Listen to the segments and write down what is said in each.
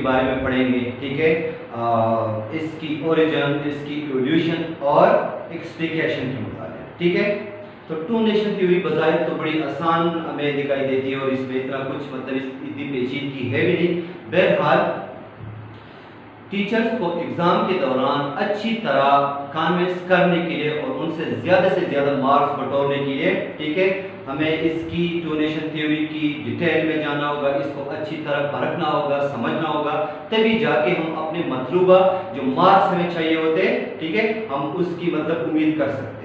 بارے میں پڑھیں گے، ٹھیک ہے، اس کی اوریجن، اس کی ایولیوشن اور ایکسپلیکیشن کے متعلق، ٹھیک ہے۔ تو ٹو نیشن تھیوری بظاہر تو بڑی آسان ہمیں دکھائی دیتی ہے اور اس میں اتنا کچھ مطلب اتنی پیچیدگی ہے بھی نہیں۔ بہرحال ٹیچرز کو ایگزام کے دوران اچھی طرح کانوینس کرنے کے لیے اور ان سے زیادہ مارکس بٹورنے کے لیے، ٹھیک ہے، ہمیں اس کی ٹو نیشن تھیوری کی ڈیٹیل میں جانا ہوگا، اس کو اچھی طرح پرکھنا ہوگا، سمجھنا ہوگا، تبھی جا کے ہم اپنے مطلوبہ جو مارکس ہمیں چاہیے ہوتے ہیں، ٹھیک ہے، ہم اس کی مطلب امید کر سکتے ہیں۔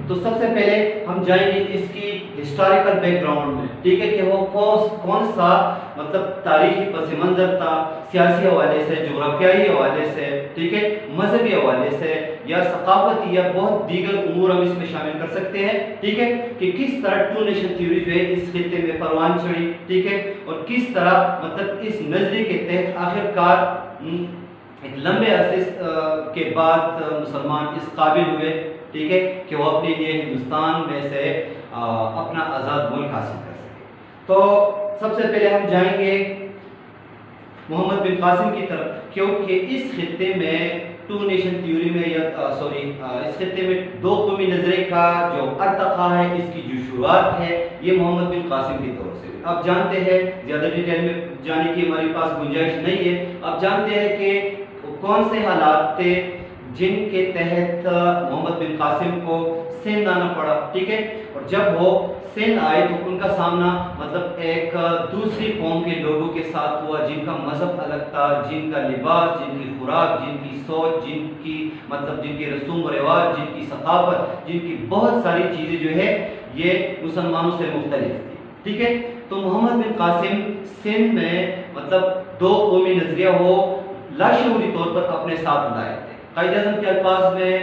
تو سب سے پہلے ہم جائیں گے اس کی ہسٹوریکل بیک گراؤنڈ میں، ٹھیک ہے، کہ وہ کون سا مطلب تاریخی پس منظر تھا، سیاسی حوالے سے، جغرافیائی حوالے سے، ٹھیک ہے، مذہبی حوالے سے یا ثقافتی یا بہت دیگر امور ہم اس میں شامل کر سکتے ہیں، ٹھیک ہے، کہ کس طرح ٹو نیشن تھیوری جو ہے اس خطے میں پروان چڑھی، ٹھیک ہے، اور کس طرح مطلب اس نظریے کے تحت آخر کار ایک لمبے عرصے کے بعد مسلمان اس قابل ہوئے، ٹھیک ہے، کہ وہ اپنے لیے ہندوستان میں سے اپنا آزاد ملک حاصل کر سکے۔ تو سب سے پہلے ہم جائیں گے محمد بن قاسم کی طرف، کیونکہ اس خطے میں ٹو نیشن تھیوری میں اس خطے میں دو قومی نظریے کا جو ارتقا ہے، اس کی جو شروعات ہے، یہ محمد بن قاسم کے دور سے۔ آپ جانتے ہیں، زیادہ ڈیٹیل میں جانے کی ہماری پاس گنجائش نہیں ہے، آپ جانتے ہیں کہ کون سے حالات تھے جن کے تحت محمد بن قاسم کو سندھ آنا پڑا، ٹھیک ہے، اور جب وہ سندھ آئے تو ان کا سامنا مطلب ایک دوسری قوم کے لوگوں کے ساتھ ہوا، جن کا مذہب الگ تھا، جن کا لباس، جن کی خوراک، جن کی سوچ، جن کی رسوم و رواج، جن کی ثقافت، جن کی بہت ساری چیزیں جو ہے یہ مسلمانوں سے مختلف تھی، ٹھیک ہے۔ تو محمد بن قاسم سندھ میں مطلب دو قومی نظریہ وہ لاشعوری طور پر اپنے ساتھ لائے تھے۔ قائد اعظم کے الفاظ میں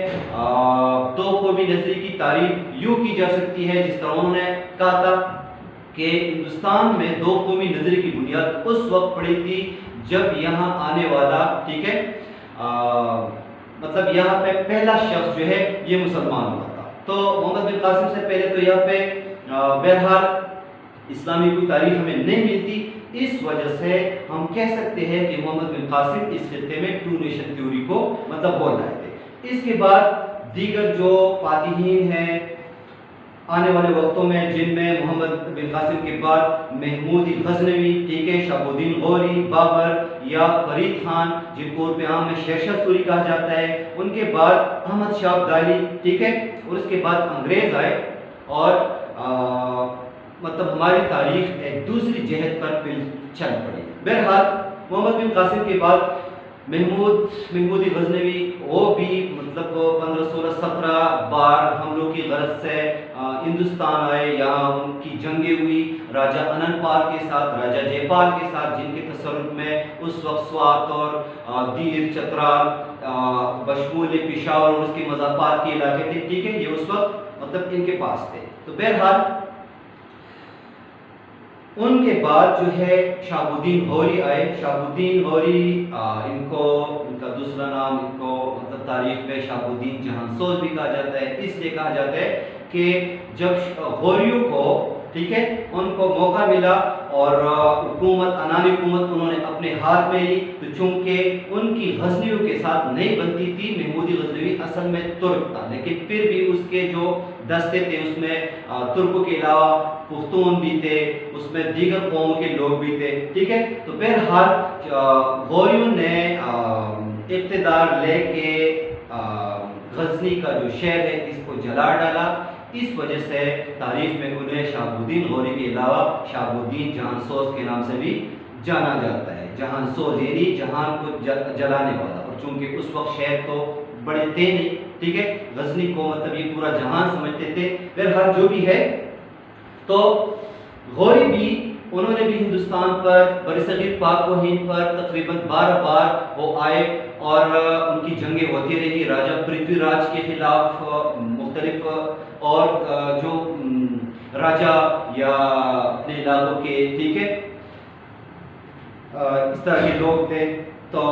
دو قومی نظریے کی تعریف یوں کی جا سکتی ہے جس طرح انہوں نے کہا تھا کہ ہندوستان میں دو قومی نظریے کی بنیاد اس وقت پڑی تھی جب یہاں آنے والا، ٹھیک ہے، مطلب یہاں پہ پہلا شخص جو ہے یہ مسلمان ہوا تھا۔ تو محمد بن قاسم سے پہلے تو یہاں پہ بہرحال اسلامی کوئی تاریخ ہمیں نہیں ملتی، اس وجہ سے ہم کہہ سکتے ہیں کہ محمد بن قاسم اس خطے میں ٹو نیشن تھیوری کو مطلب بول رہے تھے۔ اس کے بعد دیگر جو فاتحین ہیں آنے والے وقتوں میں، جن میں محمد بن قاسم کے بعد محمود غزنوی، ٹھیک ہے، شہاب الدین غوری، بابر یا فرید خان، جن کو عرف عام میں شہنشاہ سوری کہا جاتا ہے، ان کے بعد احمد شاہ ابدالی، ٹھیک ہے، اور اس کے بعد انگریز آئے اور مطلب ہماری تاریخ ایک دوسری جہت پر چل پڑی۔ بہرحال محمد بن قاسم کے بعد محمود غزنوی، وہ بھی مطلب 1516-17 بار حملوں کی غرض سے ہندوستان آئے، یہاں ان کی جنگیں ہوئی راجہ انن پال کے ساتھ، راجہ جے پال کے ساتھ، جن کے تصرف میں اس وقت سوات اور دیر چترال بشمول پشاور اور اس کے مضافات کے علاقے تھے، ٹھیک ہے، یہ اس وقت مطلب ان کے پاس تھے۔ تو بہرحال ان کے بعد جو ہے شہاب الدین غوری آئے۔ شہاب الدین غوری ان کا دوسرا نام ان کو مطلب تاریخ میں شہاب الدین جہان سوز بھی کہا جاتا ہے، اس لیے کہا جاتا ہے کہ جب غوریوں کو، ٹھیک ہے، ان کو موقع ملا اور حکومت، انانی حکومت انہوں نے اپنے ہاتھ میں لی، تو چونکہ ان کی غزنیوں کے ساتھ نہیں بنتی تھی، محمود غزنوی اصل میں ترک تھا، لیکن پھر بھی اس کے جو دستے تھے اس میں ترکوں کے علاوہ پختون بھی تھے، اس میں دیگر قوموں کے لوگ بھی تھے، ٹھیک ہے۔ تو بہرحال غوریوں نے اقتدار لے کے غزنی کا جو شہر ہے اس کو جلا ڈالا، اس وجہ سے تاریخ میں انہیں شہاب الدین غوری کے علاوہ شہاب الدین جہان سوز کے نام سے بھی جانا جاتا ہے۔ جہان سوز یعنی جہان کو جلانے والا، اور چونکہ اس وقت شہر تو بڑے تھے نہیں، ٹھیک ہے، غزنی کو مطلب یہ پورا جہان سمجھتے تھے۔ بہرحال جو بھی ہے، تو غوری بھی انہوں نے بھی ہندوستان پر، برصغیر پاک و ہند پر تقریباً 12 بار وہ آئے اور ان کی جنگیں ہوتی رہی، راجہ پرتھوی راج کے خلاف مختلف اور جو راجہ یا اپنے علاقوں کے، ٹھیک ہے، اس طرح کے لوگ تھے۔ تو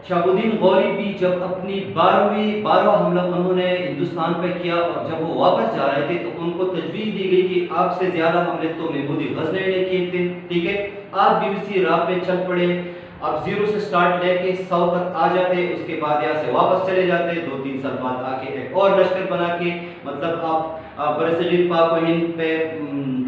شہاب الدین غوری بھی جب اپنی 12واں حملہ انہوں نے ہندوستان پہ کیا اور جب وہ واپس جا رہے تھے تو ان کو تجویز دی گئی کہ آپ سے زیادہ حملے تو محمود غزنوی نے کیے تھے، ٹھیک ہے، آپ بھی اسی راہ پہ چل پڑے، اب 0 سے سٹارٹ لے کے 100 تک آ جاتے، اس کے بعد یہاں سے واپس چلے جاتے، 2-3 سال بعد آ کے ایک اور لشکر بنا کے مطلب آپ برصغیر پاک و ہند پہ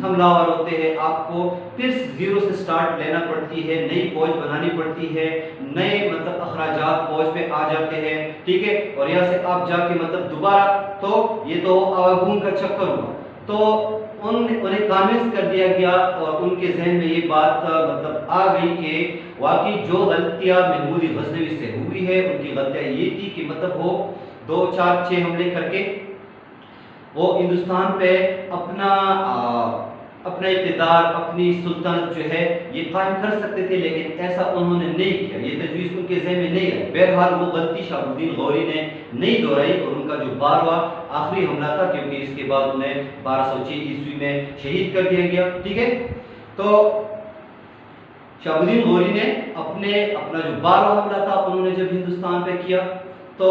حملہ آور ہوتے ہیں، آپ کو پھر 0 سے سٹارٹ لینا پڑتی ہے، نئی فوج بنانی پڑتی ہے، نئے مطلب اخراجات فوج پہ آ جاتے ہیں، ٹھیک ہے، اور یہاں سے آپ جا کے مطلب دوبارہ تو یہ تو آواگون کا چکر ہوا، تو انہیں کانوینس کر دیا گیا اور ان کے ذہن میں یہ بات مطلب آ گئی کہ واقعی جو غلطیاں محمود غزنوی سے ہوئی ہے، ان کی غلطیاں یہ تھی کہ مطلب وہ 2-4-6 حملے کر کے وہ ہندوستان پہ اپنا اقتدار، اپنی سلطنت جو ہے یہ قائم کر سکتے تھے، لیکن ایسا انہوں نے نہیں کیا، یہ تجویز ان کے ذہن میں نہیں آئی۔ بہرحال وہ غلطی شہاب الدین غوری نے نہیں دہرائی اور ان کا جو 12واں آخری حملہ تھا، کیونکہ اس کے بعد انہیں 1206 عیسوی میں شہید کر دیا گیا، ٹھیک ہے، تو شہاب الدین غوری نے اپنا جو 12واں حملہ تھا انہوں نے جب ہندوستان پہ کیا، تو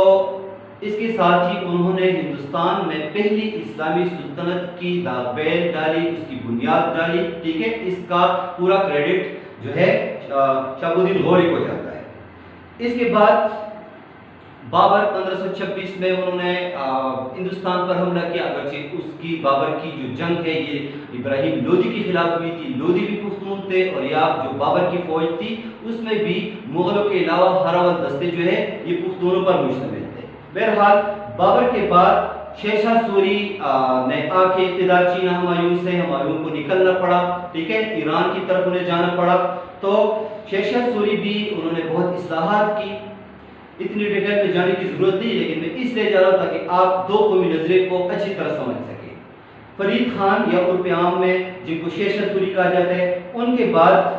اس کے ساتھ ہی انہوں نے ہندوستان میں پہلی اسلامی سلطنت کی داغ ڈالی، اس کی بنیاد ڈالی، ٹھیک ہے، اس کا پورا کریڈٹ جو ہے شہاب الدین غوری کو جاتا ہے۔ اس کے بعد بابر 1526 میں انہوں نے ہندوستان پر حملہ کیا، اگرچہ اس کی بابر کی جو جنگ ہے یہ ابراہیم لودھی کے خلاف ہوئی تھی، لودھی بھی پختون تھے، اور یہ جو بابر کی فوج تھی اس میں بھی مغلوں کے علاوہ ہراول دستے جو ہے یہ پختونوں پر مشتمل تھے۔ بہرحال بابر کے بعد شیر شاہ سوری نے آ کے اقتدار چھینا ہمایوں سے، ہمایوں کو نکلنا پڑا، ٹھیک ہے، ایران کی طرف انہیں جانا پڑا، تو شیر شاہ سوری بھی انہوں نے بہت اصلاحات کی، اتنی ڈیٹیل میں جانے کی ضرورت نہیں، لیکن میں اس لیے جا رہا تھا کہ آپ دو قومی نظریے کو اچھی طرح سمجھ سکیں۔ فرید خان یا عرف عام میں جن کو شیر شاہ سوری کہا جاتا ہے، ان کے بعد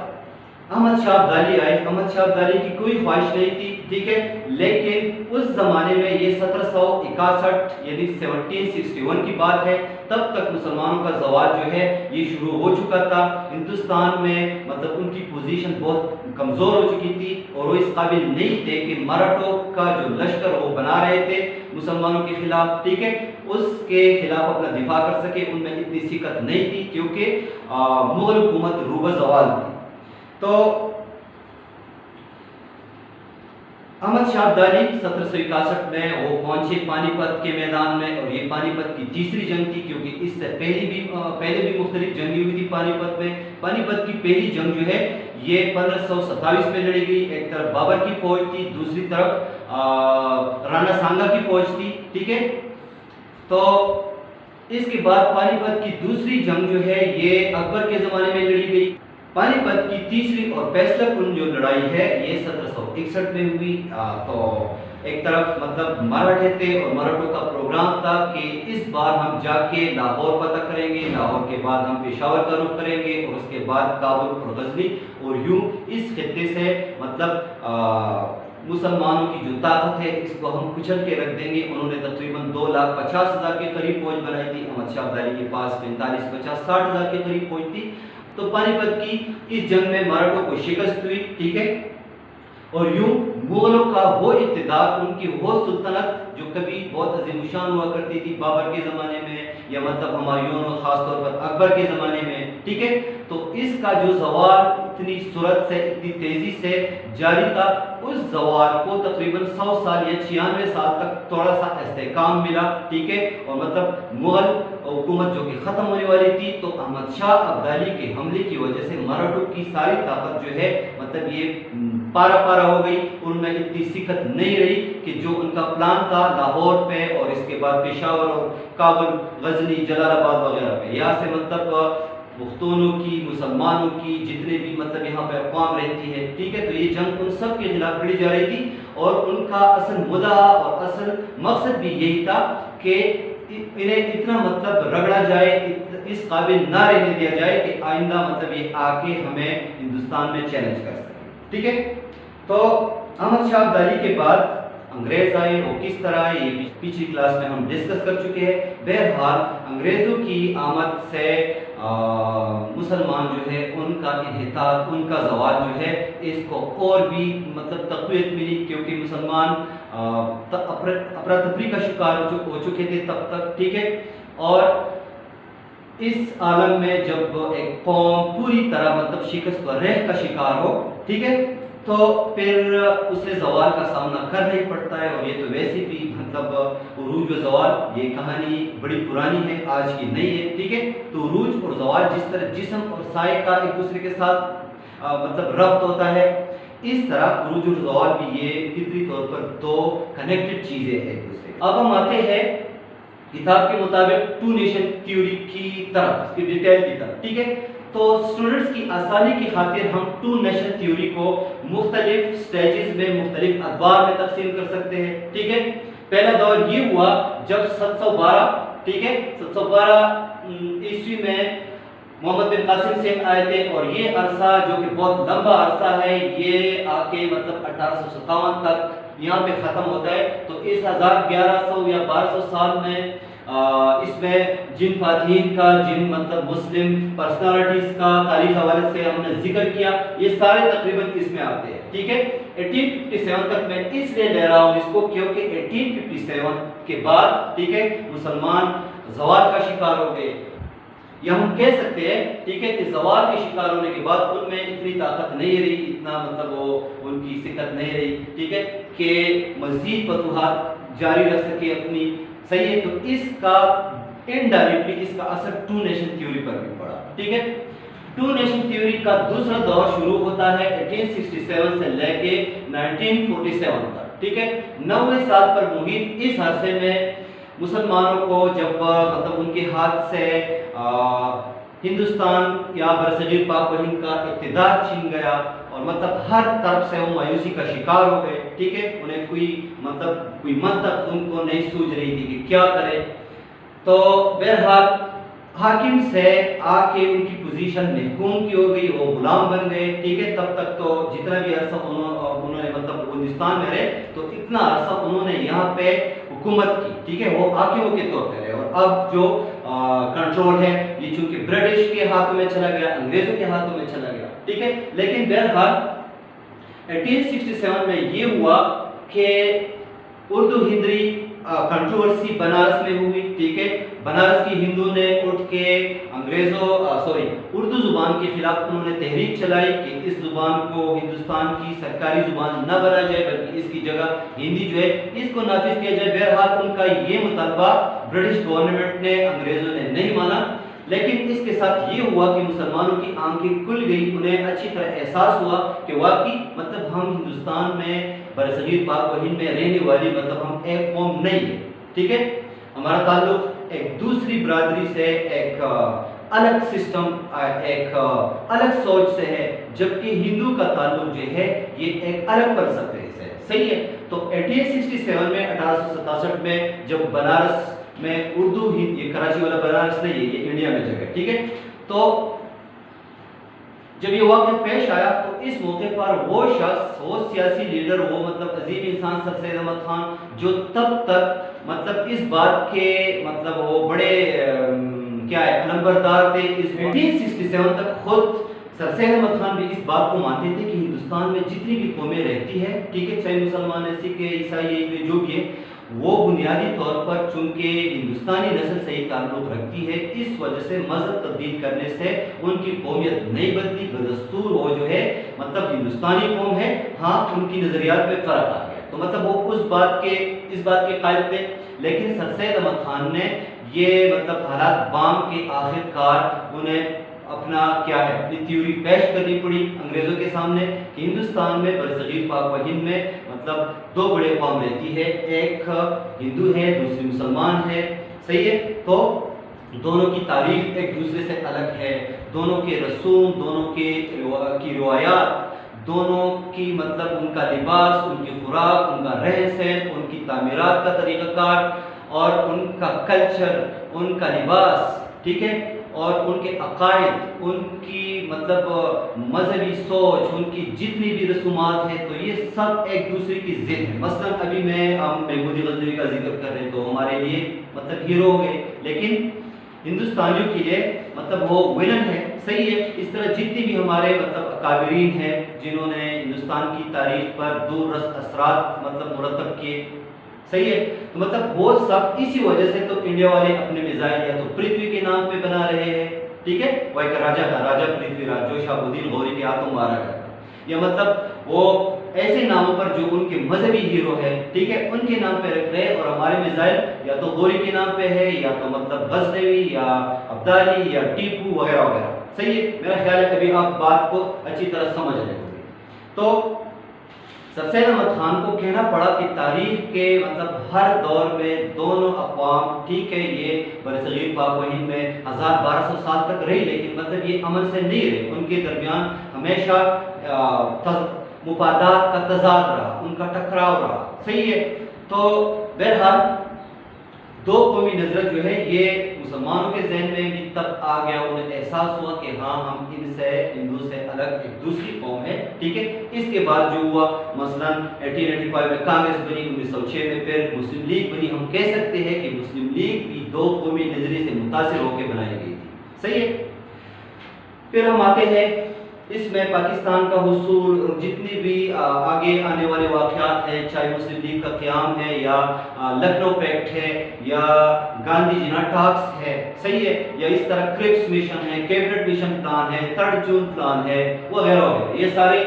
احمد شاہ ابدالی آئے۔ احمد شاہ ابدالی کی کوئی خواہش نہیں تھی، ٹھیک ہے، لیکن اس زمانے میں یہ 1761 یعنی 1761 کی بات ہے، تب تک مسلمانوں کا زوال جو ہے یہ شروع ہو چکا تھا، ہندوستان میں مطلب ان کی پوزیشن بہت کمزور ہو چکی تھی اور وہ اس قابل نہیں تھے کہ مراٹھوں کا جو لشکر وہ بنا رہے تھے مسلمانوں کے خلاف، ٹھیک ہے، اس کے خلاف اپنا دفاع کر سکے، ان میں اتنی ثقت نہیں تھی کیونکہ مغل حکومت روبہ زوال تھی۔ تو احمد شاہ ابدالی 1761 میں وہ پہنچے پانی پت کے میدان میں، اور یہ پانی پت کی تیسری جنگ تھی، کیونکہ اس سے پہلے بھی مختلف جنگیں ہوئی تھی پانی پت میں۔ پانی پت کی پہلی جنگ جو ہے یہ 1527 میں لڑی گئی، ایک طرف بابر کی فوج تھی، دوسری طرف رانا سانگا کی فوج تھی، ٹھیک ہے، تو اس کے بعد پانی پت کی دوسری جنگ جو ہے یہ اکبر کے زمانے میں لڑی گئی۔ پانی پت کی تیسری اور فیصلہ کن جو لڑائی ہے یہ 1761 میں ہوئی، تو ایک طرف مطلب مراٹھے تھے اور مراٹھوں کا پروگرام تھا کہ اس بار ہم جا کے لاہور فتح کریں گے، لاہور کے بعد ہم پشاور کا رخ کریں گے، اور اس کے بعد کابل اور غزنی، اور یوں اس خطے سے مطلب مسلمانوں کی جو طاقت ہے اس کو ہم کچل کے رکھ دیں گے۔ انہوں نے تقریباً 2,50,000 کے قریب فوج بنائی تھی، احمد شاہ ابدالی کے پاس 45, 50, 60,000 کے قریب فوج تھی۔ تو پانی پت کی اس جنگ میں مراٹھوں کو شکست ہوئی، ٹھیک ہے، اور یوں مغلوں کا وہ اقتدار، ان کی وہ سلطنت جو کبھی بہت عظیم الشان ہوا کرتی تھی بابر کے زمانے میں یا مطلب ہمایوں اور خاص طور پر اکبر کے زمانے میں، ٹھیک ہے، تو اس کا جو زوال اتنی سرعت سے، اتنی تیزی سے جاری تھا، اس زوال کو تقریباً 100 سال یا 96 سال تک تھوڑا سا استحکام ملا، ٹھیک ہے، اور مطلب مغل حکومت جو کہ ختم ہونے والی تھی، تو احمد شاہ ابدالی کے حملے کی وجہ سے مراٹھوں کی ساری طاقت جو ہے مطلب یہ پارا پارا ہو گئی، ان میں اتنی ثقت نہیں رہی کہ جو ان کا پلان تھا لاہور پہ اور اس کے بعد پشاور اور کابل، غزنی، جلال آباد وغیرہ پہ، یہاں سے مطلب پختونوں کی، مسلمانوں کی جتنے بھی مطلب یہاں پہ اقوام رہتی ہے، ٹھیک ہے، تو یہ جنگ ان سب کے خلاف لڑی جا رہی تھی، اور ان کا اصل مدعا اور اصل مقصد بھی یہی تھا کہ انہیں اتنا مطلب رگڑا جائے، اس قابل نہ رہنے دیا جائے کہ آئندہ مطلب یہ آ کے ہمیں ہندوستان میں چیلنج کر سکے، ٹھیک ہے۔ تو احمد شاہ ابدالی کے بعد انگریز آئے، وہ کس طرح آئے یہ پچھلی کلاس میں ہم ڈسکس کر چکے ہیں۔ بہرحال انگریزوں کی آمد سے مسلمان جو ہے ان کا انحطاط، ان کا زوال جو ہے اس کو اور بھی مطلب تقویت ملی، کیونکہ مسلمان افراتفری کا شکار ہو چکے تھے تب تک، ٹھیک ہے، اور اس عالم میں جب ایک قوم پوری طرح مطلب شکست و ریح کا شکار ہو، ٹھیک ہے، تو پھر اسے زوال کا سامنا کرنا ہی پڑتا ہے، اور یہ تو ویسے بھی مطلب عروج و زوال یہ کہانی بڑی پرانی ہے، آج کی نہیں ہے، ٹھیک ہے۔ تو عروج اور زوال جس طرح جسم اور سائے کا ایک دوسرے کے ساتھ مطلب ربط ہوتا ہے، اس طرح عروج اور زوال بھی یہ فطری طور پر دو کنیکٹڈ چیزیں ہیں ایک دوسرے۔ اب ہم آتے ہیں کتاب کے مطابق ٹو نیشن تھیوری کی طرف، اس کی ڈیٹیل کی طرف، ٹھیک ہے۔ تو اسٹوڈنٹس کی آسانی کی خاطر ہم ٹو نیشن تھیوری کو مختلف سٹیجز میں، مختلف ادوار میں تقسیم کر سکتے ہیں، ٹھیک ہے۔ پہلا دور یہ ہوا جب 712، ٹھیک ہے، 712 عیسوی میں محمد بن قاسم سندھ آئے تھے، اور یہ عرصہ جو کہ بہت لمبا عرصہ ہے، یہ آ کے مطلب 1857 تک یہاں پہ ختم ہوتا ہے۔ تو اس 1100 یا 1200 سال میں اس میں جن فاتحین کا، جن مطلب مسلم پرسنالٹیز کا تاریخ حوالے سے ہم نے ذکر کیا، یہ سارے تقریباً اس میں آتے ہیں، ٹھیک ہے۔ 1857 تک میں اس لیے لے رہا ہوں اس کو کیونکہ 1857 کے بعد، ٹھیک ہے، مسلمان زوال کا شکار ہو گئے، یا ہم کہہ سکتے ہیں، ٹھیک ہے، کہ زوال کے شکار ہونے کے بعد ان میں اتنی طاقت نہیں رہی، اتنا مطلب وہ ان کی صحت نہیں رہی، ٹھیک ہے، کہ مزید فتوحات جاری رکھ سکے اپنی، صحیح ہے۔ تو اس کا انڈائریکٹلی اس کا اثر ٹو نیشن تھیوری پر بھی پڑا، ٹھیک ہے۔ ٹو نیشن تھیوری کا دوسرا دور شروع ہوتا ہے 1867 سے لے کے 1947 تک، ٹھیک ہے۔ 90 سال پر محیط اس عرصے میں مسلمانوں کو جب مطلب ان کے ہاتھ سے ہندوستان یا برصغیر پاک و ہند کا اقتدار چھن گیا، اور مطلب ہر طرف سے وہ مایوسی کا شکار ہو گئے، ٹھیک ہے۔ انہیں کوئی منطق ان کو نہیں سوجھ رہی تھی کہ کیا کرے، تو بہرحال حاکم سے آ کے ان کی پوزیشن محکوم کی ہو گئی، وہ غلام بن گئے، ٹھیک ہے۔ تب تک تو جتنا بھی عرصہ انہوں نے مطلب ہندوستان میں رہے، تو اتنا عرصہ انہوں نے یہاں پہ حکومت کی، ٹھیک ہے، وہ حاکموں کے طور پہ رہے، اور اب جو کنٹرول ہے یہ چونکہ برٹش کے ہاتھوں میں چلا گیا، انگریزوں کے ہاتھوں میں چلا گیا، ٹھیک ہے۔ لیکن بہرحال 1867 میں یہ ہوا کہ اردو ہندری کنٹروورسی بنارس میں ہوئی، ٹھیک ہے۔ بنارس کی ہندو نے اٹھ کے اردو زبان کے خلاف انہوں نے تحریک چلائی کہ اس زبان کو ہندوستان کی سرکاری زبان نہ بنا جائے، بلکہ اس کی جگہ ہندی جو ہے اس کو نافذ کیا جائے۔ بہرحال ان کا یہ مطالبہ برٹش گورنمنٹ نے، انگریزوں نے نہیں مانا، لیکن اس کے ساتھ یہ ہوا کہ مسلمانوں کی آنکھیں کھل گئی، انہیں اچھی طرح احساس ہوا کہ واقعی مطلب ہم ہندوستان میں برصغیر پاک و ہند میں رہنے والی مطلب ہم ایک قوم نہیں ہے، ٹھیک ہے۔ ہمارا تعلق ایک دوسری برادری سے، ایک الگ سسٹم، ایک الگ سوچ سے ہے، جبکہ ہندو کا تعلق جو ہے یہ ایک الگ فلسفے سے ہے، صحیح ہے۔ تو 1867 میں 1867 میں جب بنارس میں اردو ہند، یہ کراچی والا بنارس نہیں ہے، یہ انڈیا میں جگہ، ٹھیک ہے۔ تو جب یہ واقعہ پیش آیا تو اس موقع پر وہ شخص، وہ سیاسی لیڈر، وہ مطلب عظیم انسان سر سید احمد خان، جو تب تک مطلب اس بات کے مطلب وہ بڑے کیا ہے علمبردار تھے، اس 1867 تک خود سر سید احمد خان بھی اس بات کو مانتے تھے کہ ہندوستان میں جتنی بھی قومیں رہتی ہیں، ٹھیک ہے، چاہے مسلمان ہیں، سکھ ہیں، عیسائی ہیں، جو بھی ہے، وہ بنیادی طور پر چونکہ ہندوستانی نسل سے ہی تعلق رکھتی ہے، اس وجہ سے مذہب تبدیل کرنے سے ان کی قومیت نہیں بدلتی، بدستور وہ جو ہے مطلب ہندوستانی قوم ہے، ہاں ان کی نظریات میں فرق آ گیا، تو مطلب وہ اس بات کے قائل تھے۔ لیکن سر سید احمد خان نے یہ مطلب حالات بام کے آخر کار انہیں اپنا کیا ہے اپنی تھیوری پیش کرنی پڑی انگریزوں کے سامنے کہ ہندوستان میں برصغیر پاک و ہند میں مطلب دو بڑے قوم رہتی ہے، ایک ہندو ہے، دوسری مسلمان ہے، صحیح ہے۔ تو دونوں کی تاریخ ایک دوسرے سے الگ ہے، دونوں کے رسوم، دونوں کی روایات، دونوں کی مطلب ان کا لباس، ان کی خوراک، ان کا رہن سہن، ان کی تعمیرات کا طریقہ کار اور ان کا کلچر، ان کا لباس، ٹھیک ہے، اور ان کے عقائد، ان کی مطلب مذہبی سوچ، ان کی جتنی بھی رسومات ہیں، تو یہ سب ایک دوسرے کی ضد ہے۔ مثلا ابھی ہم محمود غزنوی کا ذکر کر رہے ہیں تو ہمارے لیے مطلب ہیرو ہو گئے، لیکن ہندوستانیوں کے لیے مطلب وہ ولن ہے، صحیح ہے۔ اس طرح جتنی بھی ہمارے مطلب اکابرین ہیں جنہوں نے ہندوستان کی تاریخ پر دور رس اثرات مطلب مرتب کیے، صحیح ہے، تو مطلب وہ سب اسی وجہ سے تو انڈیا والے اپنے میزائل یا تو پرتھوی کے نام پہ بنا رہے ہیں، ٹھیک ہے، وہ ایک راجا تھا، راجا پرتھوی راج، جو شہاب الدین غوری کے ہاتھوں مارا گیا تھا۔ یا مطلب وہ ایسے ناموں پر جو ان کے مذہبی ہیرو ہے، ٹھیک ہے، ان کے نام پہ رکھ رہے ہیں، اور ہمارے میزائل یا تو غوری کے نام پہ ہے یا تو مطلب غزنوی یا ابدالی یا ٹیپو وغیرہ وغیرہ. صحیح ہے، میرا خیال ہے ابھی آپ بات کو اچھی طرح سمجھ رہے ہوں گے. تو سر سید احمد خان کو کہنا پڑا کہ تاریخ کے مطلب ہر دور میں دونوں اقوام، ٹھیک ہے، یہ برصغیر پاک و ہند میں 1200 سال تک رہی، لیکن مطلب یہ امن سے نہیں رہے. ان کے درمیان ہمیشہ مفادات کا تضاد رہا، ان کا ٹکراؤ رہا. صحیح ہے. تو بہرحال دو قومی نظریہ جو ہے یہ مسلمانوں کے ذہن میں بھی تب آ گیا، انہیں احساس ہوا کہ ہاں ہم ان سے ہندو سے الگ ایک دوسری قوم ہے. ٹھیک ہے. اس کے بعد جو ہوا مثلا 1885 میں کانگریس بنی، 1906 میں پھر مسلم لیگ بنی. ہم کہہ سکتے ہیں کہ مسلم لیگ بھی دو قومی نظریے سے متاثر ہو کے بنائی گئی تھی. صحیح ہے. پھر ہم آتے ہیں اس میں پاکستان کا حصول اور جتنی بھی آگے آنے والے واقعات ہیں، چاہے مسلم لیگ کا قیام ہے یا لکھنؤ پیکٹ ہے یا گاندھی جنا ٹاکس ہے. صحیح ہے. یا اس طرح کرپس مشن ہے، کیبنٹ مشن پلان ہے، 3 جون پلان ہے وغیرہ وغیرہ، یہ سارے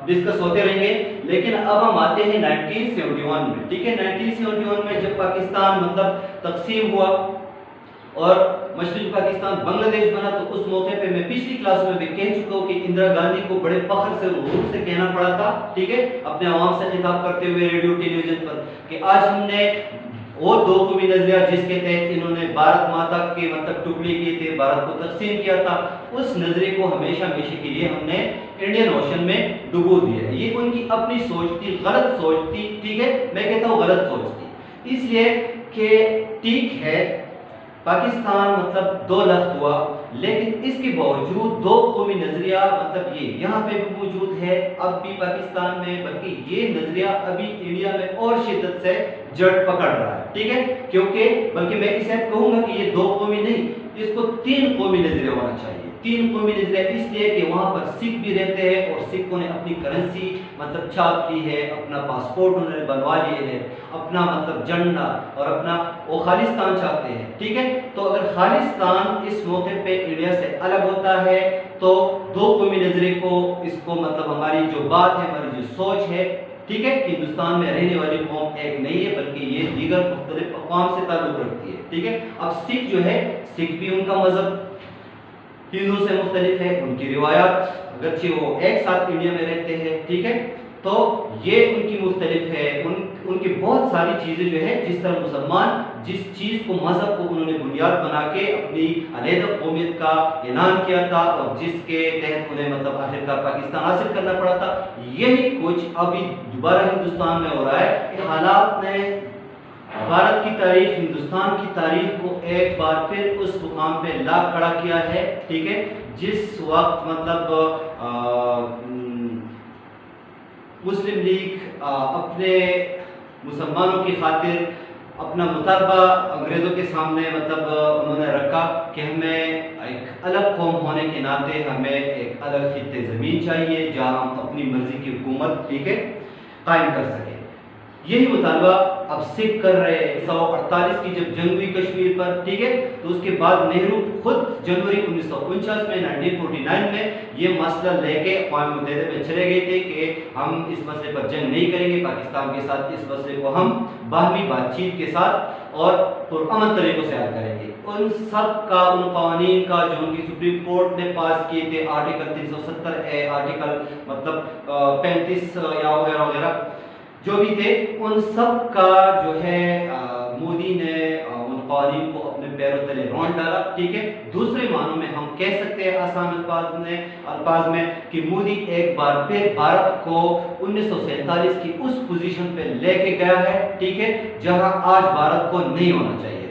ڈسکس ہوتے رہیں گے. لیکن اب ہم آتے ہیں 1971 میں. ٹھیک ہے. 1971 میں جب پاکستان مطلب تقسیم ہوا اور مشرقی پاکستان بنگلہ دیش بنا، تو اس موقع پہ میں پچھلی کلاس میں بھی کہہ چکا ہوں کہ اندرا گاندھی کو بڑے فخر سے غرور سے کہنا پڑا تھا، ٹھیک ہے، اپنے عوام سے خطاب کرتے ہوئے ریڈیو ٹیلی ویژن پر، کہ آج ہم نے وہ دو قومی نظریہ جس کے تحت انہوں نے بھارت ماتا کے مطلب ٹکڑے کیے تھے، بھارت کو تقسیم کیا تھا، اس نظریے کو ہمیشہ ہمیشہ کے لیے ہم نے انڈین اوشن میں ڈبو دیا. یہ ان کی اپنی سوچ تھی، غلط سوچ تھی. ٹھیک ہے. میں کہتا ہوں غلط سوچ تھی، اس لیے کہ ٹھیک ہے پاکستان مطلب 2 لخت ہوا، لیکن اس کے باوجود دو قومی نظریہ مطلب یہ یہاں پہ بھی موجود ہے اب بھی پاکستان میں، بلکہ یہ نظریہ ابھی انڈیا میں اور شدت سے جڑ پکڑ رہا ہے. ٹھیک ہے. کیونکہ بلکہ میں اسے کہوں گا کہ یہ 2 قومی نہیں، اس کو 3 قومی نظریہ ہونا چاہیے. 3 قومی نظریہ اس لیے کہ وہاں پر سکھ بھی رہتے ہیں اور سکھوں نے اپنی کرنسی مطلب چھاپ کی ہے، اپنا پاسپورٹ انہوں نے بنوا لیے ہے، اپنا مطلب جھنڈا اور اپنا وہ خالصتان چاہتے ہیں. ٹھیک ہے. تو اگر خالصتان اس موقع پہ انڈیا سے الگ ہوتا ہے تو 2 قومی نظریے کو اس کو مطلب ہماری جو بات ہے، ہماری جو سوچ ہے، ٹھیک ہے، کہ ہندوستان میں رہنے والی قوم ایک نہیں ہے بلکہ یہ دیگر مختلف اقوام سے تعلق رکھتی ہے. ٹھیک ہے. اب سکھ جو ہے، سکھ بھی ان کا مذہب ہندو سے مختلف ہے، ان کی روایات اگرچہ وہ ایک ساتھ انڈیا میں رہتے ہیں. ٹھیک ہے. تو یہ ان کی مختلف ہے، ان کی بہت ساری چیزیں جو ہے، جس طرح مسلمان جس چیز کو مذہب کو انہوں نے بنیاد بنا کے اپنی علیحدہ قومیت کا اعلان کیا تھا اور جس کے تحت انہیں مطلب آخرکار پاکستان حاصل کرنا پڑا تھا، یہی کچھ ابھی دوبارہ ہندوستان میں ہو رہا ہے. کہ حالات نے بھارت کی تاریخ، ہندوستان کی تاریخ کو ایک بار پھر اس مقام پہ لا کھڑا کیا ہے. ٹھیک ہے. جس وقت مطلب مسلم لیگ اپنے مسلمانوں کی خاطر اپنا مطالبہ انگریزوں کے سامنے مطلب انہوں نے رکھا کہ ہمیں ایک الگ قوم ہونے کے ناطے ہمیں ایک الگ خطے زمین چاہیے جہاں ہم اپنی مرضی کی حکومت، ٹھیک ہے، قائم کر سکیں. یہی مطالبہ اب سکھ کر رہے ہیں. 1948 کی جب جنگ ہوئی کشمیر پر، ٹھیک ہے، تو اس کے بعد نہرو خود جنوری 1949 میں 1949 میں یہ مسئلہ لے کے اقوام متحدہ میں چلے گئے تھے کہ ہم اس مسئلے پر جنگ نہیں کریں گے، پاکستان کے ساتھ اس مسئلے کو ہم باہمی بات چیت کے ساتھ اور پرامن طریقوں سے حل کریں گے. ان سب کا، ان قوانین کا جو ان کی سپریم کورٹ نے پاس کیے تھے، آرٹیکل 370 اے، آرٹیکل مطلب 35 یا وغیرہ وغیرہ جو بھی تھے، ان سب کا جو ہے مودی نے ان قوانین کو اپنے پیروں تلے رونڈ ڈالا. ٹھیک ہے. دوسرے معنوں میں ہم کہہ سکتے ہیں آسان الفاظ میں کہ مودی ایک بار پھر بھارت کو 1947 کی اس پوزیشن پہ لے کے گیا ہے، ٹھیک ہے، جہاں آج بھارت کو نہیں ہونا چاہیے.